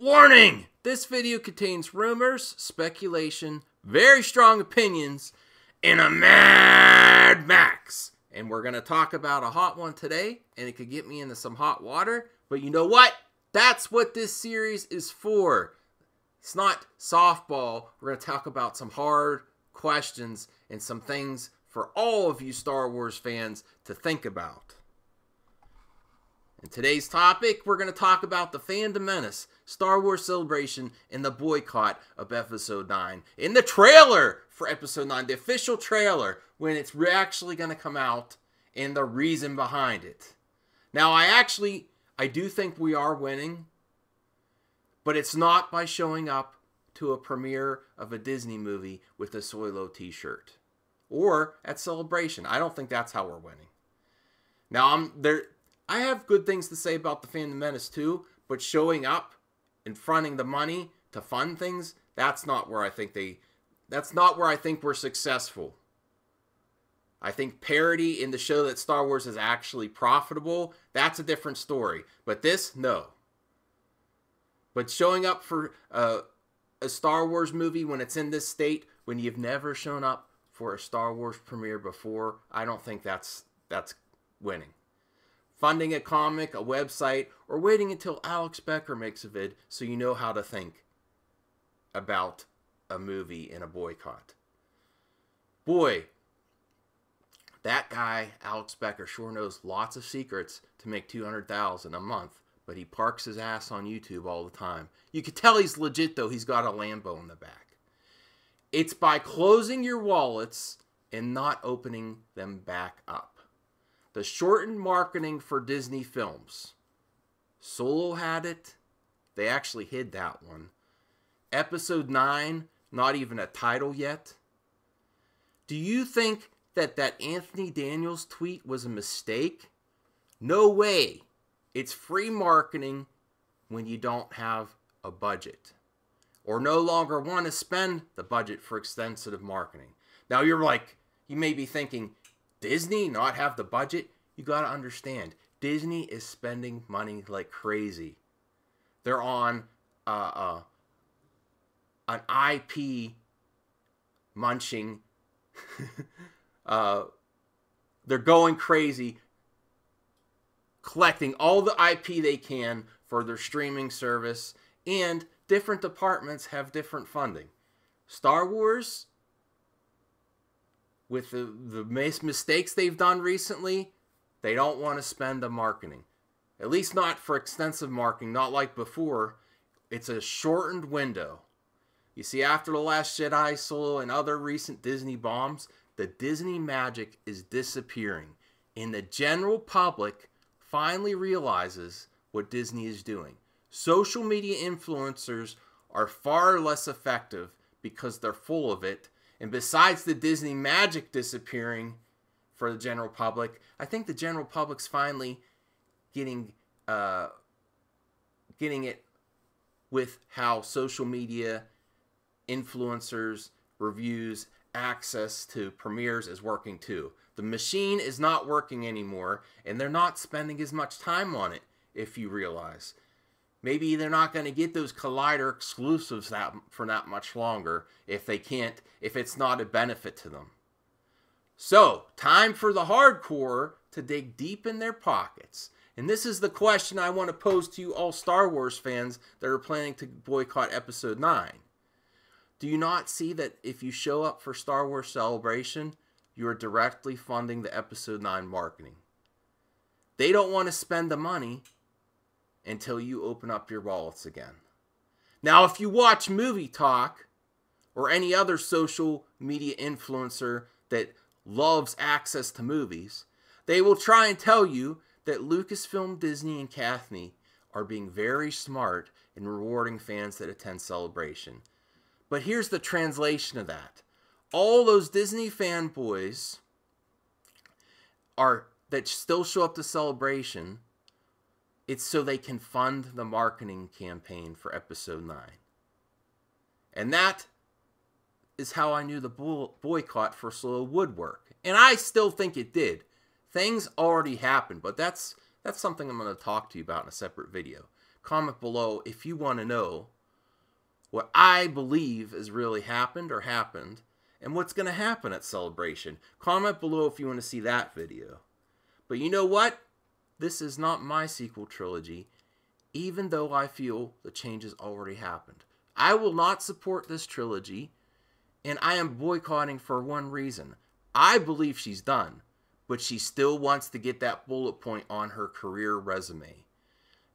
Warning! This video contains rumors, speculation, very strong opinions, and a Mad Max. And we're going to talk about a hot one today, and it could get me into some hot water. But you know what? That's what this series is for. It's not softball. We're going to talk about some hard questions and some things for all of you Star Wars fans to think about. In today's topic, we're going to talk about the Fandom Menace, Star Wars Celebration, and the boycott of Episode 9. In the trailer for Episode 9, the official trailer, when it's actually going to come out, and the reason behind it. Now, I do think we are winning, but it's not by showing up to a premiere of a Disney movie with a Solo t-shirt. Or at Celebration. I don't think that's how we're winning. Now, I have good things to say about the Fandom Menace too, but showing up and fronting the money to fund things, that's not where I think we're successful. I think parody in the show that Star Wars is actually profitable, that's a different story. But this, no. But showing up for a Star Wars movie when it's in this state, when you've never shown up for a Star Wars premiere before, I don't think that's winning. Funding a comic, a website, or waiting until Alex Becker makes a vid so you know how to think about a movie in a boycott. Boy, that guy, Alex Becker, sure knows lots of secrets to make $200,000 a month, but he parks his ass on YouTube all the time. You can tell he's legit, though. He's got a Lambo in the back. It's by closing your wallets and not opening them back up. The shortened marketing for Disney films. Solo had it. They actually hid that one. Episode 9, not even a title yet. Do you think that Anthony Daniels tweet was a mistake? No way. It's free marketing when you don't have a budget. Or no longer want to spend the budget for extensive marketing. Now you may be thinking, Disney not have the budget? You got to understand, Disney is spending money like crazy. They're on an IP munching. They're going crazy, collecting all the IP they can for their streaming service, and different departments have different funding. Star Wars, with the mistakes they've done recently, they don't want to spend the marketing. At least not for extensive marketing, not like before. It's a shortened window. You see, after The Last Jedi, Solo, and other recent Disney bombs, the Disney magic is disappearing. And the general public finally realizes what Disney is doing. Social media influencers are far less effective because they're full of it. And besides the Disney magic disappearing for the general public, I think the general public's finally getting it with how social media, influencers, reviews, access to premieres is working too. The machine is not working anymore, and they're not spending as much time on it, if you realize. Maybe they're not going to get those Collider exclusives for that much longer if it's not a benefit to them. So, time for the hardcore to dig deep in their pockets. And this is the question I want to pose to you all Star Wars fans that are planning to boycott Episode 9. Do you not see that if you show up for Star Wars Celebration, you are directly funding the Episode 9 marketing? They don't want to spend the money until you open up your wallets again. Now, if you watch Movie Talk or any other social media influencer that loves access to movies, they will try and tell you that Lucasfilm, Disney, and Kathy are being very smart in rewarding fans that attend Celebration. But here's the translation of that. All those Disney fanboys that still show up to Celebration, it's so they can fund the marketing campaign for Episode 9. And that is how I knew the boycott for Solo would work. And I still think it did. Things already happened, but that's something I'm going to talk to you about in a separate video. Comment below if you want to know what I believe has really happened or happened, and what's going to happen at Celebration. Comment below if you want to see that video. But you know what? This is not my sequel trilogy, even though I feel the changes already happened. I will not support this trilogy, and I am boycotting for one reason. I believe she's done, but she still wants to get that bullet point on her career resume.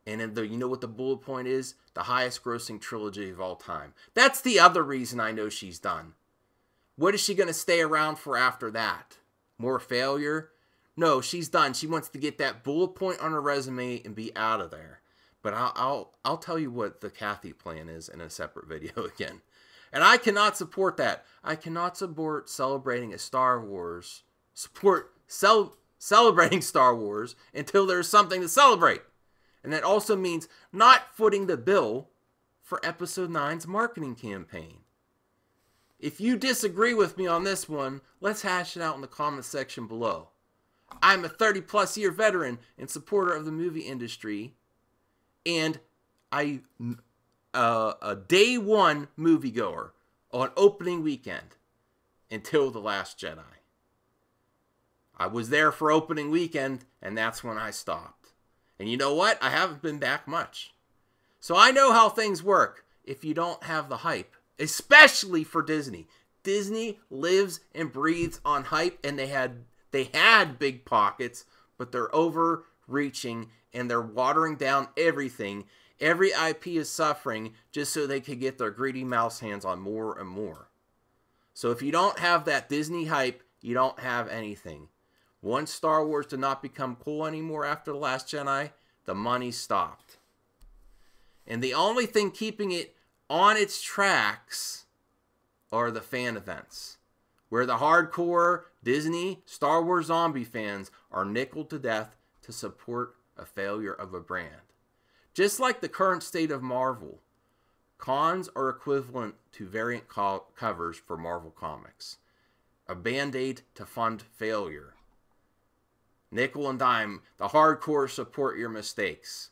And you know what the bullet point is? The highest grossing trilogy of all time. That's the other reason I know she's done. What is she going to stay around for after that? More failure? No, she's done. She wants to get that bullet point on her resume and be out of there. But I'll tell you what the Kathy plan is in a separate video again. And I cannot support that. I cannot support celebrating celebrating Star Wars until there's something to celebrate. And that also means not footing the bill for Episode 9's marketing campaign. If you disagree with me on this one, let's hash it out in the comment section below. I'm a 30-plus year veteran and supporter of the movie industry, and a day one moviegoer on opening weekend until The Last Jedi. I was there for opening weekend, and that's when I stopped. And you know what? I haven't been back much. So I know how things work if you don't have the hype, especially for Disney. Disney lives and breathes on hype, and they had big pockets, but they're overreaching and they're watering down everything. Every IP is suffering just so they could get their greedy mouse hands on more and more. So if you don't have that Disney hype, you don't have anything. Once Star Wars did not become cool anymore after The Last Jedi, the money stopped. And the only thing keeping it on its tracks are the fan events, where the hardcore Disney Star Wars zombie fans are nickeled to death to support a failure of a brand. Just like the current state of Marvel, cons are equivalent to variant covers for Marvel Comics. A band-aid to fund failure. Nickel and dime, the hardcore support your mistakes.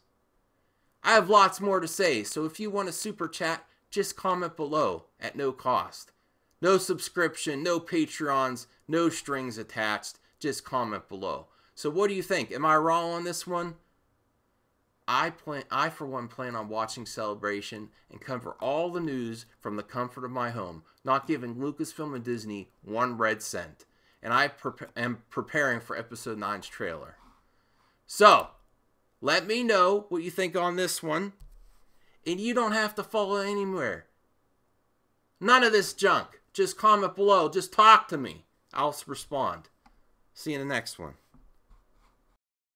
I have lots more to say, so if you want a super chat, just comment below at no cost. No subscription, no Patreons, no strings attached, just comment below. So what do you think? Am I wrong on this one? I for one plan on watching Celebration and cover all the news from the comfort of my home, not giving Lucasfilm and Disney one red cent. And I am preparing for Episode 9's trailer. So, let me know what you think on this one. And you don't have to follow anywhere. None of this junk. Just comment below. Just talk to me. I'll respond. See you in the next one.